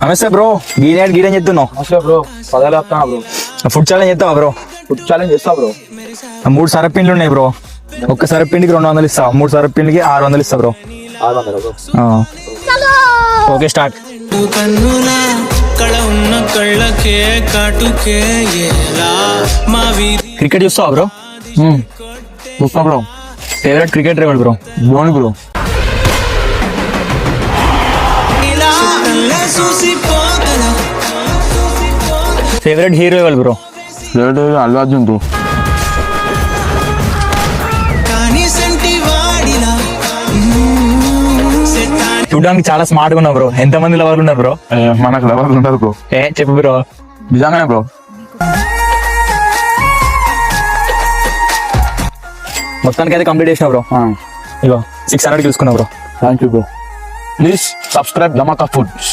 నమస్తే బ్రో, గీడేం చెప్తున్నావు? నమస్తే బ్రో, పదాలు వస్తున్నా బ్రో. ఫుడ్ ఛాలెంజ్ చేస్తావా బ్రో? ఫుడ్ ఛాలెంజ్ చేస్తా బ్రో. 3 సరపిండ్లు ఉన్నాయి బ్రో. ఒక్క సరపిండికి 200 ఇస్తా, 3 సరపిండికి 600 ఇస్తా bro. 600 bro. Okay start. Cricket చూస్తావా బ్రో? చూస్తా బ్రో. ఫేవరెట్ క్రికెటర్ ఎవరు bro? Dhoni bro. Favourite hero ఎవరు బ్రో? అల్లు అర్జున్ బ్రో. చూడడానికి చాలా స్మార్ట్ గా ఉన్నావు బ్రో. ఎంత మంది లవర్లు ఉన్నారు బ్రో? మనకు లవర్లు ఉంటారు బ్రో. చెప్పు బ్రో. నిజంగానే బ్రో. మొత్తానికి అయితే కంప్లీట్ చేసినా బ్రో. ఇగో 600 చూసుకున్నా bro. Thank you bro. Please subscribe Dhamaka foods.